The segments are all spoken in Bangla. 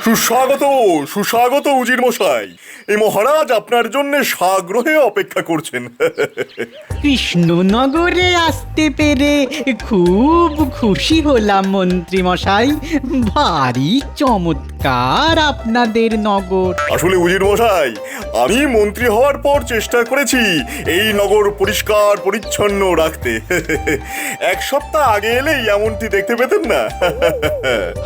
সুস্বাগত, সুস্বাগত উজির মশাই। এই মহারাজ আপনার জন্য সাগ্রহে অপেক্ষা করছেন। কৃষ্ণনগরে আসতে পেরে খুব খুশি হলাম মন্ত্রী মশাই। ভারী চমৎকার আপনাদের নগর। আসলে উজির মশাই, আমি মন্ত্রী হওয়ার পর চেষ্টা করেছি এই নগর পরিষ্কার পরিচ্ছন্ন রাখতে। এক সপ্তাহ আগে এলেই এমনটি দেখতে পেতেন না।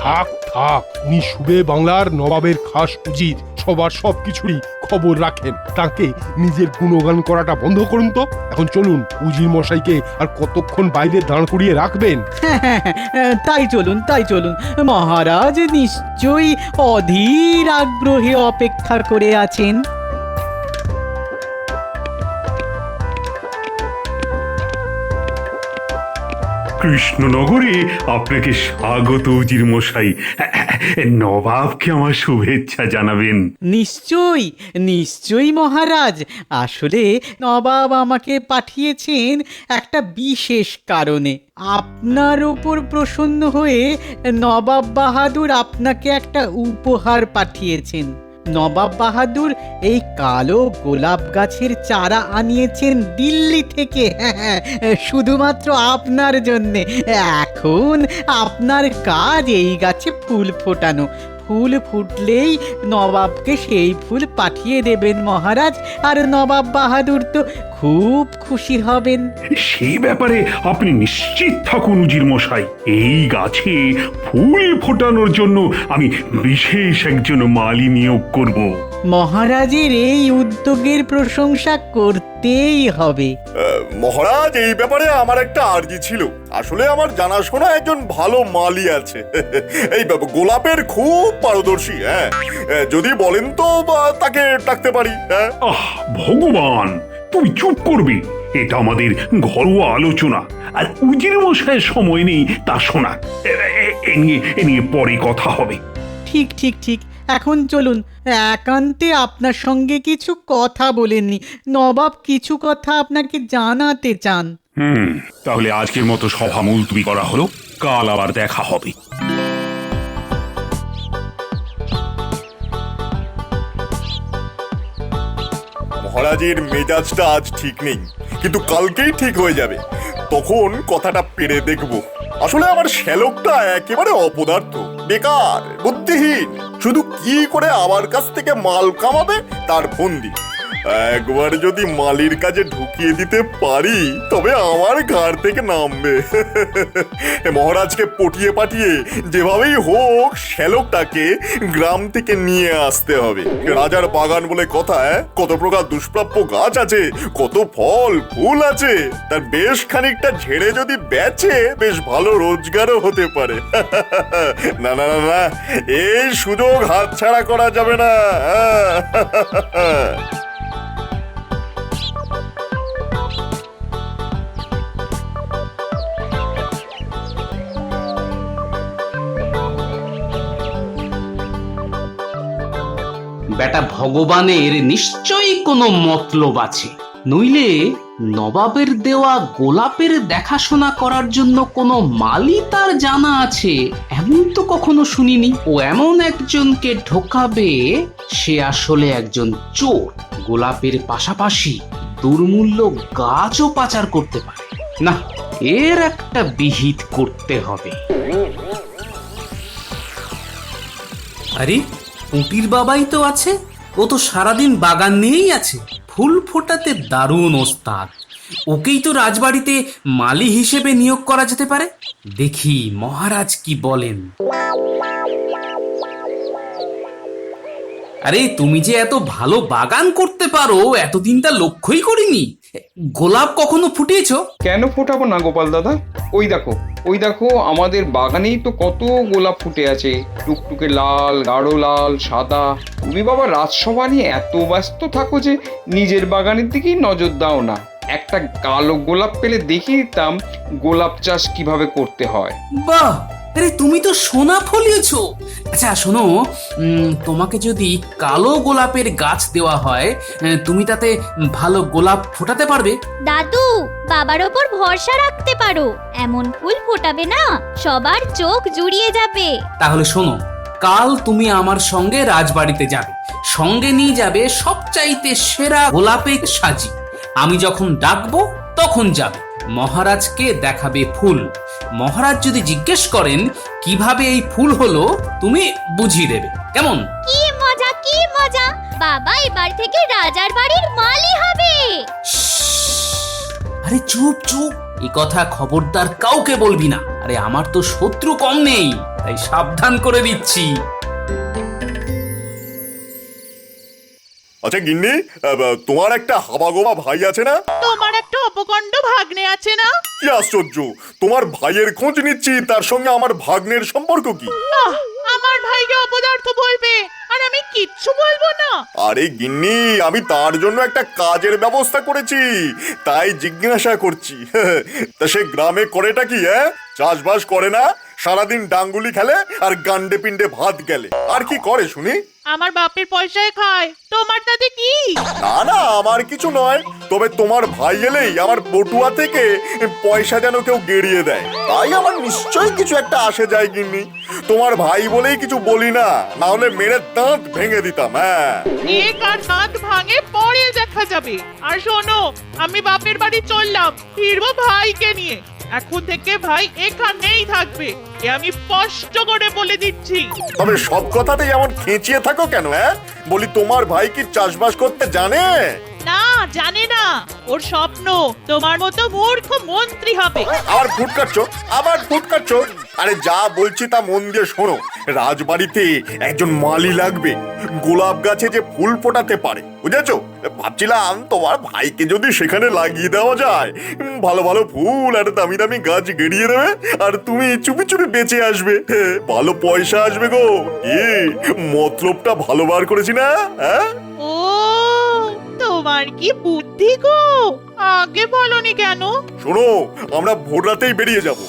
থাক থাক, উনি সুবে বাংলার নবাবের খাস উজির, সবার সবকিছুরই খবর রাখেন। তাকে নিজের গুণগান করাটা বন্ধ করুন তো। এখন চলুন, উজির মশাইকে আর কতক্ষণ বাইরে দাঁড় করিয়ে রাখবেন? তাই চলুন, তাই চলুন। মহারাজ নিশ্চয়ই অধীর আগ্রহে অপেক্ষা করে আছেন। কৃষ্ণনগরে আপনাকে স্বাগত উজির মশাই। নবাবকে আমার শুভেচ্ছা জানাবেন। নিশ্চয়ই নিশ্চয়ই মহারাজ। আসলে নবাব আমাকে পাঠিয়েছেন একটা বিশেষ কারণে। আপনার ওপর প্রসন্ন হয়ে নবাব বাহাদুর আপনাকে একটা উপহার পাঠিয়েছেন। নবাব বাহাদুর এই কালো গোলাপ গাছের চারা আনিয়েছেন দিল্লি থেকে, শুধুমাত্র আপনার জন্যে। এখন আপনার কাজ এই গাছে ফুল ফোটানো। ফুল ফুটলেই নবাবকে সেই ফুল পাঠিয়ে দেবেন মহারাজ, আর নবাব বাহাদুর তো খুব খুশি হবেন। সেই ব্যাপারে আপনি নিশ্চিত থাকুন উজির মশাই। এই গাছে ফুল ফোটানোর জন্য আমি বিশেষ একজন মালি নিয়োগ করব। মহারাজের এই উদ্যোগের প্রশংসা করতেই হবে। মহারাজ, এই ব্যাপারে আমার একটা আর্জি ছিল। আসলে আমার জানাশোনা একজন ভালো মালি আছে, এই গোলাপের খুব পারদর্শী। হ্যাঁ, যদি বলেন তো তাকে ডাকতে পারি। হ্যাঁ। আহ ভগবান, তুমি চুপ করবে। এটা আমাদের ঘরোয়া আলোচনা, আর উজির মশাইয়ের সময় নেই তা শোনার। এ নিয়ে পরে কথা হবে। ঠিক ঠিক ঠিক, এখন চলুন, একান্তে আপনার সঙ্গে কিছু কথা বলেননি। নবাব কিছু কথা আপনাকে জানাতে চান। তাহলে আজকের মতো সভা মুলতবি করা হলো, কাল আবার দেখা হবে। মহারাজের মেজাজটা আজ ঠিক নেই, কিন্তু কালকেই ঠিক হয়ে যাবে। তখন কথাটা পেরে দেখব। আসলে আমার শ্যালকটা একেবারে অপদার্থ, বেকার, বুদ্ধিহীন। শুধু কি করে আমার কাছ থেকে মাল কামাবে তার ফন্দি। একবার যদি মালির কাজে ঢুকিয়ে দিতে পারি, তবে আমার ঘাড় থেকে নামবে। মহারাজকে পটিয়ে পাঠিয়ে যেভাবেই হোক শ্যালকটাকে গ্রাম থেকে নিয়ে আসতে হবে। রাজার বাগান বলে কথা, কত প্রকার দুষ্প্রাপ্য গাছ আছে, কত ফল ফুল আছে। তার বেশ খানিকটা ঝেড়ে যদি বেচে বেশ ভালো রোজগারও হতে পারে। না না না না, এই সুযোগ হাতছাড়া করা যাবে না। বেটা ভগবানের নিশ্চয়ই কোনো মতলব আছে, নইলে নবাবের দেওয়া গোলাপের দেখাশোনা করার জন্য কোনো মালি তার জানা আছে এমন তো কখনো শুনিনি। ও এমন একজনকে ঢোকাবে, সে আসলে একজন চোর। গোলাপের পাশাপাশি দুর্মূল্য গাছও পাচার করতে পারে। না, এর একটা বিহিত করতে হবে। আরে পুঁটির বাবাই তো আছে, ও তো সারাদিন বাগান নিয়েই আছে। ফুল ফোটাতে দারুণ ওস্তাদ। ওকেই তো রাজবাড়িতে মালি হিসেবে নিয়োগ করা যেতে পারে। দেখি মহারাজ কি বলেন। আরে তুমি যে এত ভালো বাগান করতে পারো এতদিন তা লক্ষ্যই করিনি। গোলাপ কখনো ফুটিয়েছো? কেন ফোটাবো না গোপাল দাদা? ওই দেখো আমাদের বাগানেই তো কত গোলাপ ফুটে আছে, টুকটুকে লাল, গাঢ় লাল, সাদা। তুমি বাবা রাজসভা নিয়ে এত ব্যস্ত থাকো যে নিজের বাগানের দিকেই নজর দাও না। একটা কালো গোলাপ পেলে দেখিয়ে দিতাম গোলাপ চাষ কিভাবে করতে হয়। বাহ, আরে তুমি তো সোনা ফলিয়েছো। আচ্ছা শোনো, তোমাকে যদি কালো গোলাপের গাছ দেওয়া হয়, তুমি তাতে ভালো গোলাপ ফোটাতে পারবে? দাদু, বাবার ওপর ভরসা রাখতে পারো। এমন ফুল ফোটাবে না, সবার চোখ জুড়িয়ে যাবে। তাহলে শোনো, কাল তুমি আমার সঙ্গে রাজবাড়িতে যাবে, সঙ্গে নিয়ে যাবে সবচাইতে সেরা গোলাপে সাজি। আমি যখন ডাকবো তখন যাবে, মহারাজকে দেখাবে ফুল। মহারাজ যদি জিজ্ঞেস করেন কিভাবে এই ফুল হলো, তুমি বুঝিয়ে দেবে। কেমন? কি মজা কি মজা, বাবা এবার থেকে রাজার বাড়ির মালি হবে। আরে চুপ চুপ, এই কথা খবরদার কাউকে বলবি না। আরে আমার তো শত্রু কম নেই, তাই সাবধান করে দিচ্ছি। আচ্ছা গিন্নি, তোমার একটা হাবাগোবা ভাই আছে না? তোমার একটা অপকণ্ড ভাগ্নে আছে না? কি আশ্চর্য, তোমার ভাইয়ের খোঁজ নিচ্ছি, তার সঙ্গে আমার ভাগ্নের সম্পর্ক কি? আহ, আমার ভাইকে অপদার্থ বলবে আর আমি কিচ্ছু বলবো না? আরে গিন্নি, আমি তার জন্য একটা কাজের ব্যবস্থা করেছি, তাই জিজ্ঞাসা করছি। তা সে গ্রামে করেটা কি? চাষবাস করে না, সারাদিন ডাঙ্গুলি খেলে আর গান্ডে পিণ্ডে ভাত গেলে। আর কি করে শুনি? আমার বাপের পয়সায় খায়, তোমার তাতে কি? না না, আমার কিছু নয়, তবে তোমার ভাই এলেই আমার বটুয়া থেকে পয়সা যেন কেউ গেড়িয়ে দেয়, তাই আমার নিশ্চয়ই কিছু একটা আসে যায় গিন্নি। তোমার ভাই বলেই কিছু বলি না, না হলে মেরে দাঁত ভেঙে দিতাম। হ্যাঁ, এক আর দাঁত ভাঙে পরে দেখা যাবে। আর শোনো, আমি বাপের বাড়ি চললাম, ফিরবো ভাইকে নিয়ে। এখন থেকে ভাই এখানেই থাকবে, এ আমি স্পষ্ট করে বলে দিচ্ছি। তবে সব কথাতেই এমন খেঁচিয়ে থাকো কেন? বলি তোমার ভাই কি চাষবাস করতে জানে? না, জানে না, ওর স্বপ্ন তোমার মতো মূর্খ মন্ত্রী হবে। আবার ফুট কাটছো। আরে যা বলছি তা মন দিয়ে শোনো, রাজবাড়িতে একজন মালি লাগবে, গোলাপ গাছে যে ফুল ফোটাতে পারে, বুঝেছো? ভাবছিলাম তোমার ভাইকে যদি সেখানে লাগিয়ে দেওয়া যায়, ভালো ভালো ফুল আর দামি দামি গাছ গেড়িয়ে দেবে, আর তুমি চুপি চুপি বেঁচে আসবে, ভালো পয়সা আসবে গো। কি মতলবটা ভালো বার করেছি না? ও, তোমার কি বুদ্ধি গো, আগে বলনি কেন? শোনো, আমরা ভোর রাতেই বেরিয়ে যাব।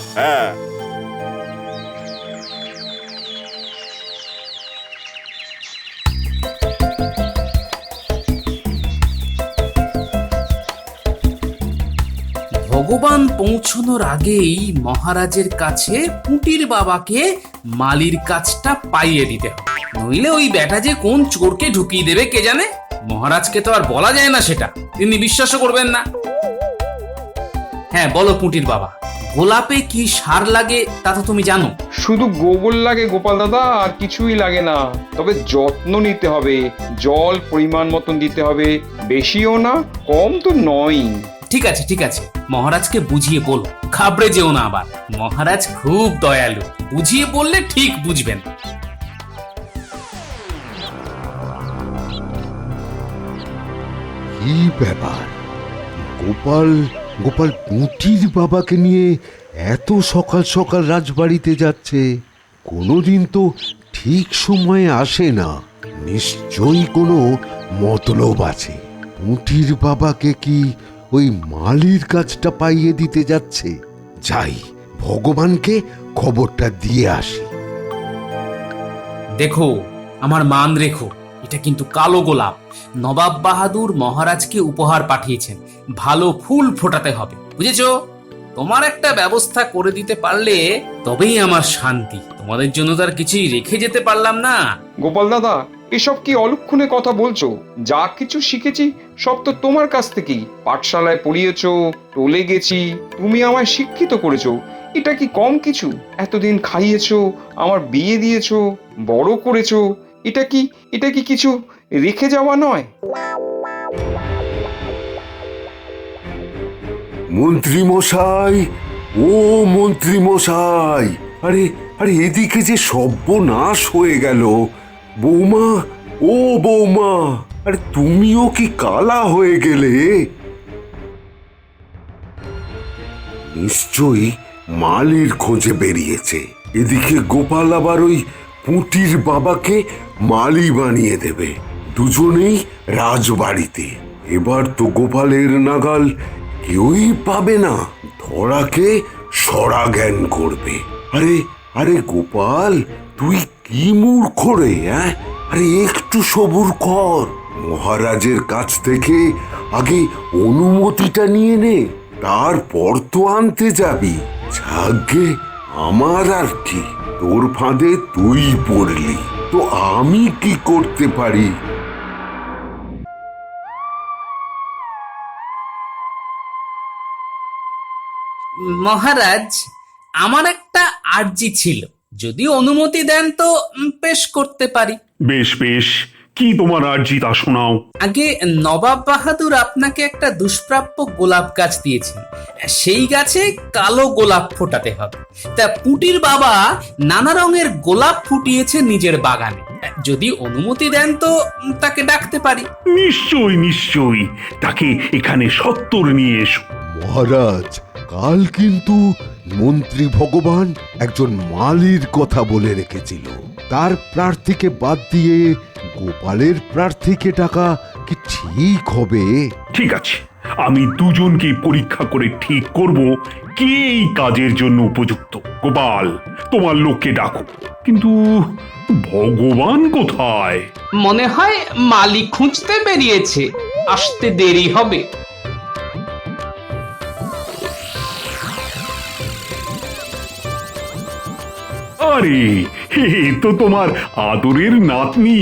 ভগবান পৌঁছানোর আগেই মহারাজের কাছে পুঁটির বাবাকে মালির কাজটা পাইয়ে দিতে হবে, নইলে ওই বেটা যে কোন চোরকে ঢুকিয়ে দেবে কে জানে। মহারাজকে তো আর বলা যায় না সেটা, তিনি বিশ্বাসও করবেন না। হ্যাঁ বলো পুঁটির বাবা, গোলাপে কি সার লাগে তা তো তুমি জানো। শুধু গোবর লাগে গোপাল দাদা, আর কিছুই লাগে না। তবে যত্ন নিতে হবে, জল পরিমাণ মতন দিতে হবে, বেশিও না কম তো নয়। ঠিক আছে ঠিক আছে, মহারাজকে বুঝিয়ে বলো, ঘাবড়ে যেও না আবার। মহারাজ খুব দয়ালু, বুঝিয়ে বললে ঠিক বুঝবেন। কি ব্যাপার, গোপাল গোপাল পুঁটির বাবাকে নিয়ে এত সকাল সকাল রাজবাড়িতে যাচ্ছে? কোনোদিন তো ঠিক সময়ে আসে না, নিশ্চয়ই কোনো মতলব আছে। পুঁটির বাবাকে কি ওই মালির কাজটা পাইয়ে দিতে যাচ্ছে? যাই, ভগবানকে খবরটা দিয়ে আসি। দেখো, আমার মান রেখো, এটা কিন্তু কালো গোলাপ। নবাব বাহাদুর মহারাজকে উপহার পাঠিয়েছেন, ভালো ফুল ফোটাতে হবে, বুঝেছো? তোমার একটা ব্যবস্থা করে দিতে পারলে তবেই আমার শান্তি। তোমাদের জন্য তো আর কিছুই রেখে যেতে পারলাম না। গোপাল দাদা, এসব কি অলক্ষণে কথা বলছো? যা কিছু শিখেছি সব তো তোমার কাছ থেকেই। পাঠশালায় পড়িয়েছো, টলে গেছি, তুমি আমায় শিক্ষিত করেছো, এটা কি কম কিছু? এতদিন খাইয়েছো, আমার বিয়ে দিয়েছো, বড় করেছো, এটা কি কিছু রেখে যাওয়া নয়? মন্ত্রী মশাই, ও মন্ত্রী মশাই, আরে আরে এদিকে যে সর্বনাশ হয়ে গেল। বৌমা, ও বৌমা, আরে তুমিও কি কালা হয়ে গেলে? নিশ্চয়ই মালির খোঁজে বেরিয়েছে। এদিকে গোপাল আবার ওই পুঁটির বাবাকে মালি বানিয়ে দেবে, দুজনেই রাজবাড়িতে। এবার তো গোপালের নাগাল কেউই পাবে না, ধরাকে সরা জ্ঞান করবে। আরে আরে গোপাল, তুই কি মূর্খ রে? আরে একটু সবুর কর, মহারাজের কাছ থেকে আগে অনুমতিটা নিয়ে নে, তারপর তো আনতে যাবি। যাগে আমার আর কি। তোর ফাঁদে তুই পড়লি, তো আমি কি করতে পারি? মহারাজ, আমার একটা আর্জি ছিল, যদি অনুমতি দেন তো পেশ করতে পারি। বেশ বেশ, কি তোমার আর্জি তা শোনাও। আগে নবাব বাহাদুর আপনাকে একটা দুষ্প্রাপ্য গোলাপ গাছ দিয়েছেন, সেই গাছে কালো গোলাপ ফোটাতে হবে। তা পুটির বাবা নানা রঙের গোলাপ ফুটিয়েছে নিজের বাগানে, যদি অনুমতি দেন তো তাকে ডাকতে পারি। নিশ্চয়ই নিশ্চয়ই, তাকে এখানে সত্তর নিয়ে এসো। মহারাজ, কাল কিন্তু মন্ত্রী ভগবান একজন মালির কথা বলে রেখেছিল। তার প্রার্থীকে বাদ দিয়ে গোপালের প্রার্থীকে ডাকা কি ঠিক হবে? ঠিক আছে, আমি দুজনকে পরীক্ষা করে ঠিক করব কে এই কাজের জন্য উপযুক্ত। গোপাল, তোমার লোককে ডাকো। কিন্তু ভগবান কোথায়? মনে হয় মালি খুঁজতে বেরিয়েছে, আসতে দেরি হবে। আরে, এ তো তোমার আদরের নাতনি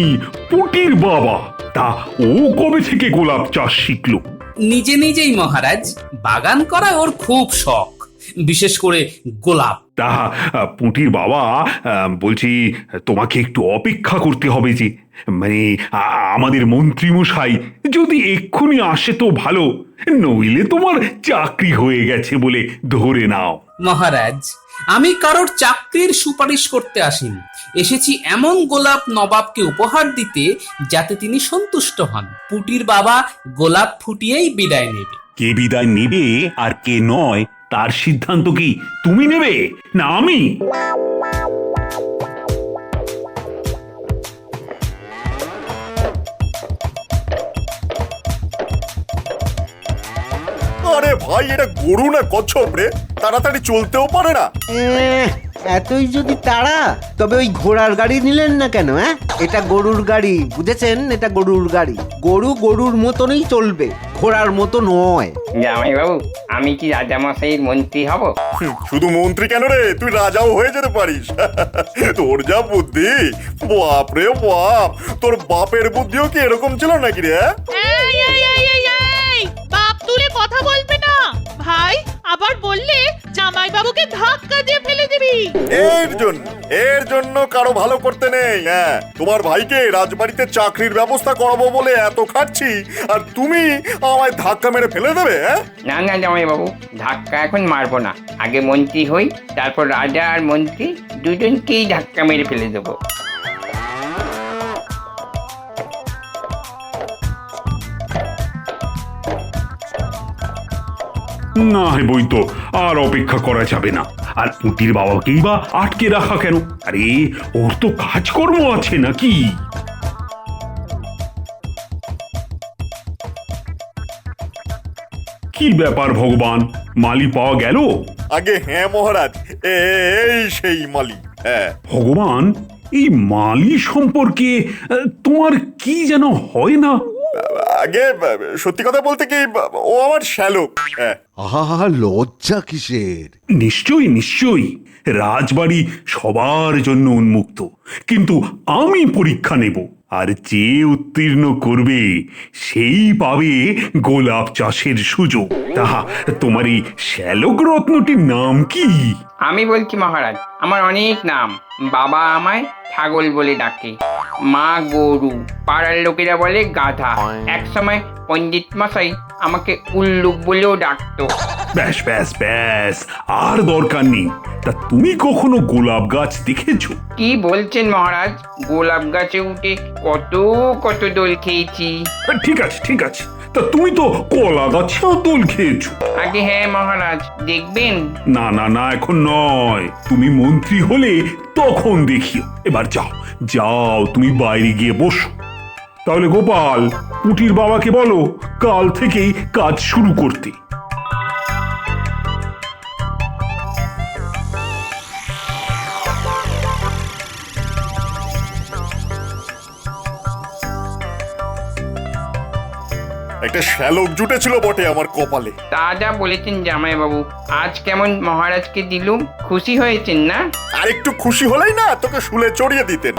পুটির বাবা। তা ও কবে থেকে গোলাপ চাষ শিখলো? নিজে নিজেই মহারাজ, বাগান করা ওর খুব শখ, বিশেষ করে গোলাপ। তা পুটির বাবা বলছি, তোমাকে একটু অপেক্ষা করতে হবে যে, মানে আমাদের মন্ত্রী মশাই যদি এক্ষুনি আসে তো ভালো, নইলে তোমার চাকরি হয়ে গেছে বলে ধরে নাও। মহারাজ, আমি কারোর চাকরির সুপারিশ করতে আসিনি, এসেছি এমন গোলাপ নবাবকে উপহার দিতে যাতে তিনি সন্তুষ্ট হন। পুটির বাবা গোলাপ ফুটিয়েই বিদায় নেবে। কে বিদায় নেবে আর কে নয় তার সিদ্ধান্ত কি তুমি নেবে না আমি? আরে ভাই, এটা গরু না কচ্ছপ রে, তাড়াতাড়ি চলতেও পারে না। এতই যদি তাড়া, তবে ওই ঘোড়ার গাড়ি নিলেন না কেন? এটা গরুর গাড়ি, বুঝেছেন? এটা গরুর গাড়ি। গরু গরুর মতনই চলবে, ঘোড়ার মতো নয়। জামাই বাবু, আমি কি রাজামশাইয়ের মন্ত্রী হব? শুধু মন্ত্রী কেন রে, তুই রাজাও হয়ে যেতে পারিস। তোর যা বুদ্ধি, বাপ রে বাপ, তোর বাপের বুদ্ধিও কি এরকম ছিল নাকি রে? এই এই এই এই এই বাপ তুলে কথা বলবে না ভাই, আবার বললে জামাই বাবুকে ধাক্কা দিয়ে ফেলে দিবি। এর জন্য কারো ভালো করতে নেই। হ্যাঁ, তোমার ভাইকে রাজবাড়িতে চাকরির ব্যবস্থা করাবো বলে এত খাচ্ছি, আর তুমি আমায় ধাক্কা মেরে ফেলে দেবে? না না জামাই বাবু, ধাক্কা এখন মারবো না, আগে মন্ত্রী হই, তারপর রাজা আর মন্ত্রী দুজনকেই ধাক্কা মেরে ফেলে দেবো। না বই তো, আর অপেক্ষা করা যাবে না। আর পুটির বাবাকেই বা আটকে রাখা কেন? আরে, ওর তো কাজকর্ম আছে নাকি? কি ব্যাপার ভগবান, মালি পাওয়া গেল? আগে হ্যাঁ মহারাজ, এই সেই মালি। হ্যাঁ ভগবান, এই মালি সম্পর্কে তোমার কি যেন হয় না? আগে সত্যি কথা বলতে কি, ও আমার শ্যালক। হ্যাঁ। আহা, লজ্জা কিসের? নিশ্চয়ই নিশ্চয়ই, রাজবাড়ি সবার জন্য উন্মুক্ত, কিন্তু আমি পরীক্ষা নেব, আর যে উত্তীর্ণ করবে সেই পাবে গোলাপ চাষের সুযোগ। তাহা তোমার এই শ্যালক রত্নটির নাম কি? আমি বলছি মহারাজ, আমার অনেক নাম। বাবা আমায় ছাগল বলে ডাকে, মা গরু, পাড়ার লোকেরা বলে গাধা, এক সময় পণ্ডিত মশাই আমাকে উল্লুক বলেও ডাকতো। ব্যাস ব্যাস ব্যাস, আর দরকার নেই। তা তুমি কখনো গোলাপ গাছ দেখেছো? কি বলছেন মহারাজ, গোলাপ গাছে উঠে কত কত দোল খেয়েছি। ঠিক আছে ঠিক আছে, তা তুমি তো কলা গাছেও দোল খেয়েছো। আগে হ্যাঁ মহারাজ, দেখবেন? না না না, এখন নয়, তুমি মন্ত্রী হলে তখন দেখিও। এবার যাও যাও, তুমি বাইরে গিয়ে বসো। তাহলে গোপাল, পুটির বাবাকে বলো কাল থেকেই কাজ শুরু করতে। একটা শ্যালক জুটেছিল বটে আমার কপালে। তা যা বলেছেন জামাই বাবু, আজ কেমন মহারাজকে দিলুম, খুশি হয়েছেন না? আর একটু খুশি হলেই না তোকে শুলে চড়িয়ে দিতেন।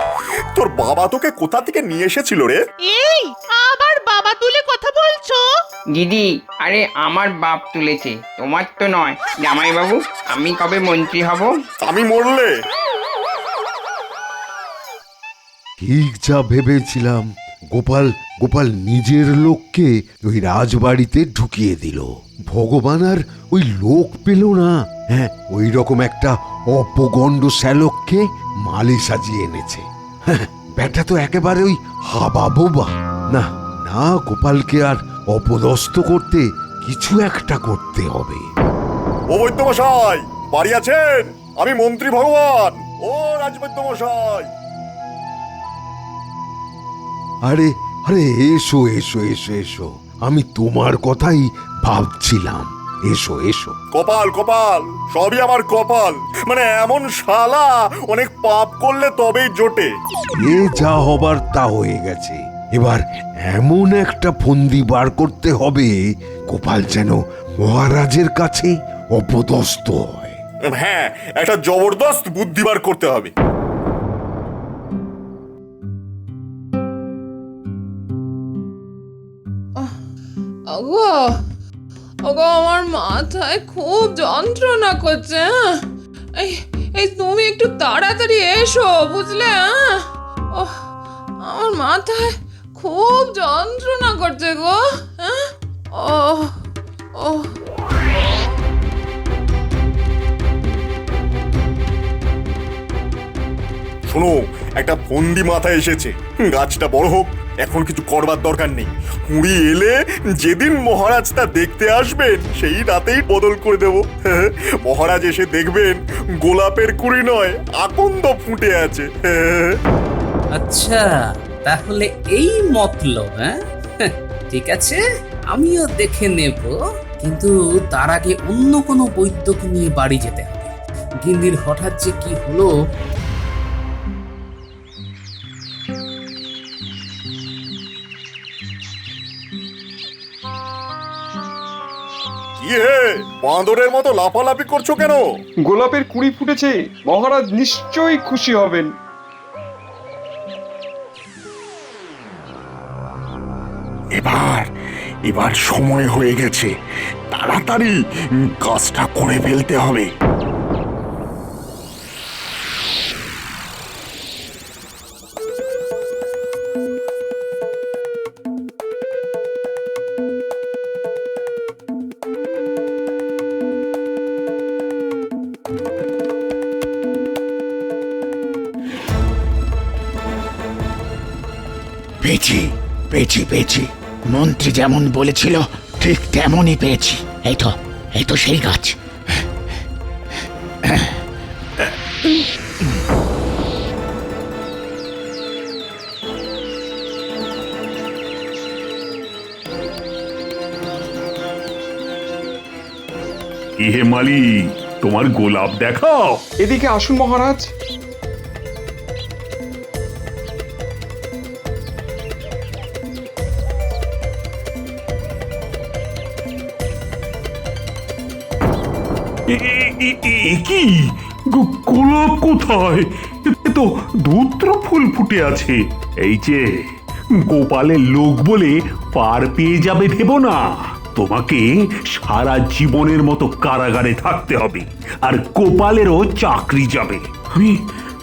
তোর বাবা তোকে কোথা থেকে নিয়ে এসেছিল রে? এই আবার বাবা তুলে কথা বলছো? দিদি, আরে আমার বাপ তুলেছে, তোমার তো নয়। জামাই বাবু, আমি কবে মন্ত্রী হব? আমি মরলে? ঠিক যা ভেবেছিলাম, গোপাল গোপাল নিজের লোককে ওই রাজবাড়িতে ঢুকিয়ে দিল। ভগবান আর ওই লোক পেল না। হ্যাঁ, ওই রকম একটা অপগণ্ড শ্যালককে মালি সাজিয়ে এনেছে। হ্যাঁ, ব্যাটা তো একেবারে ওই হাবা বোবা। না না, গোপালকে আর অপদস্থ করতে কিছু একটা করতে হবে। ও বৈদ্য মশাই, বাড়ি আছেন? আমি মন্ত্রী ভগবান। ও রাজবৈদ্য মশাই। আরে আরে, এসো এসো এসো এসো, আমি তোমার কথাই ভাবছিলাম। এসো এসো। কপাল কপাল, সবই আমার কপাল। মানে এমন শালা অনেক পাপ করলে তবেই জোটে। এ যা হবার তা হয়ে গেছে। এবার এমন একটা ফন্দি বার করতে হবে গোপাল যেন মহারাজের কাছে অপদস্থ হয়। হ্যাঁ, একটা জবরদস্ত বুদ্ধি বার করতে হবে। ওগো ওগো, আমার মাথায় খুব যন্ত্রণা করছে। এই এই তুমি একটু তাড়াতাড়ি এসো, বুঝলে? ওহ, আমার মাথায় খুব যন্ত্রণা করছে গো। ও ও শোনো, একটা ফন্দি মাথায় এসেছে। গাছটা বড় হোক, এখন কিছু করবার দরকার নেই। কুড়ি এলে যেদিন মহারাজ তা দেখতে আসবেন সেই রাতেই বদল করে দেব। মহারাজ এসে দেখবেন গোলাপের কুড়ি নয়, আকন্দ ফুটে আছে। আচ্ছা, তাহলে এই মতলব। হ্যাঁ, ঠিক আছে, আমিও দেখে নেব। কিন্তু তার আগে অন্য কোনো বৈদ্যকে নিয়ে বাড়ি যেতে হবে। গিন্নির হঠাৎ যে কি হলো। কি হে, বাঁদরের মতো লাফালাফি করছো কেন? গোলাপের কুড়ি ফুটেছে, মহারাজ নিশ্চয়ই খুশি হবেন। এবার সময় হয়ে গেছে, তাড়াতাড়ি কাজটা করে ফেলতে হবে। পেয়েছি পেয়েছি পেয়েছি, মন্ত্রী যেমন বলেছিল ঠিক তেমনই পেয়েছি। এই তো সেই গাছ। ইহে মালি, তোমার গোলাপ দেখাও। এদিকে আসুন মহারাজ। কি গোলাপ কোথায়? এ তো ধূত্র ফুল ফুটে আছে। এই যে গোপালের লোক বলে পার পেয়ে যাবে ভেবো না। তোমাকে সারা জীবনের মতো কারাগারে থাকতে হবে, আর গোপালেরও চাকরি যাবে।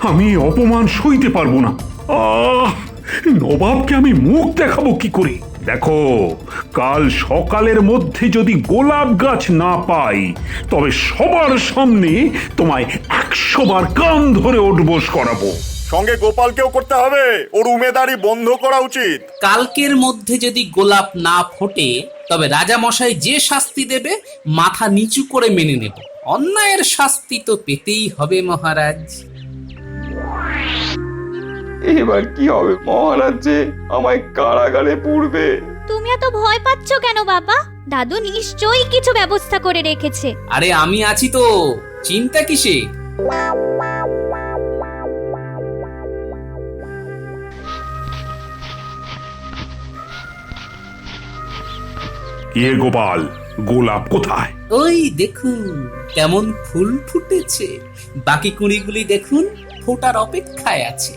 আমি অপমান সইতে পারবো না। নবাবকে আমি মুখ দেখাবো কি করে? দেখো, কাল সকালের মধ্যে যদি গোলাপ গাছ না পাই, তবে সবার সামনে তোমায় 100 বার কান ধরে ওঠবোস করাবো। সঙ্গে গোপালকেও করতে হবে, ওর উমেদারি বন্ধ করা উচিত। কালকের মধ্যে যদি গোলাপ না ফোটে, তবে রাজা মশাই যে শাস্তি দেবে মাথা নিচু করে মেনে নেব। অন্যায়ের শাস্তি তো পেতেই হবে মহারাজ। এবার কি হবে? মহারাজ যে আমায় কারাগারে পুরবে। তুমি এত ভয় পাচ্ছ কেন বাবা? দাদু নিশ্চয়ই কিছু ব্যবস্থা করে রেখেছে। আরে আমি আছি তো, চিন্তা কিসে? কে গোপাল, গোলাপ কোথায়? ওই দেখুন কেমন ফুল ফুটেছে। বাকি কুড়িগুলি দেখুন ফোটার অপেক্ষায় আছে।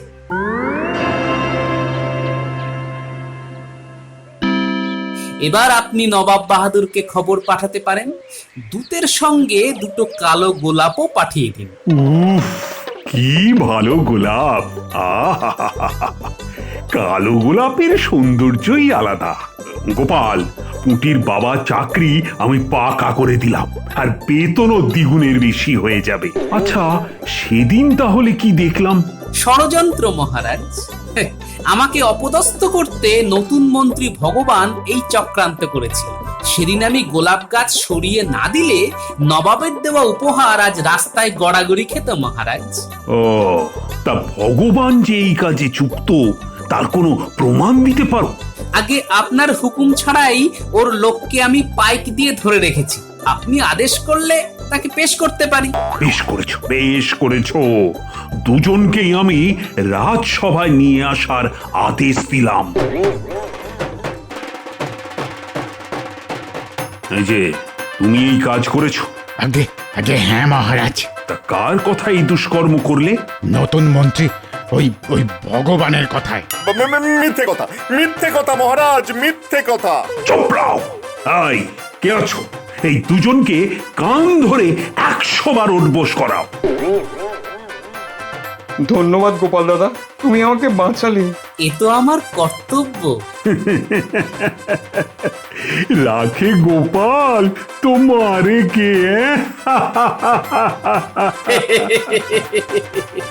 এবার আপনি নবাব বাহাদুরকে খবর পাঠাতে পারেন, দূতের সঙ্গে দুটো কালো গোলাপও পাঠিয়ে দিন। উফ, কি ভালো গোলাপ! আহা! কালো গোলাপের সৌন্দর্যই আলাদা। গোপাল, পুটির বাবা চাকরি আমি পাকা করে দিলাম, আর বেতনও দ্বিগুণের বেশি হয়ে যাবে। আচ্ছা, সেদিন তাহলে কি দেখলাম? ষড়যন্ত্র মহারাজ। আমাকে অপদস্থ করতে নতুন মন্ত্রী ভগবান এই চক্রান্ত করেছিল। সেদিন আমি গোলাপ গাছ সরিয়ে না দিলে নবাবের দেওয়া উপহার আজ রাস্তায় গড়াগড়ি খেত মহারাজ। ও, তা ভগবান যে এই কাজে যুক্ত তার কোনো প্রমাণ দিতে পারো? আগে আপনার হুকুম ছাড়াই ওর লোককে আমি পাইক দিয়ে ধরে রেখেছি। আপনি আদেশ করলে তাকে পেশ করতে পারি। বেশ করেছো। দুজনকেই আমি রাজসভায় নিয়ে আসার আদেশ দিলাম। এই যে, তুমি এই কাজ করেছো? আগে আগে হ্যাঁ মহারাজ। তা কার কথা এই দুষ্কর্ম করলে? নতুন মন্ত্রী ওই ওই ভগবানের কথায়। মিথ্যে কথা মহারাজ, মিথ্যে কথা। চোপড়াও! আই, কে আছো? এই দুজনকে কান ধরে 100 বার উঠবোস করাও। ধন্যবাদ গোপাল দাদা, তুমি আমাকে বাঁচালে। এ তো আমার কর্তব্য। রাখে গোপাল, তোমারে কে? হে হে হে হে হে হে হে।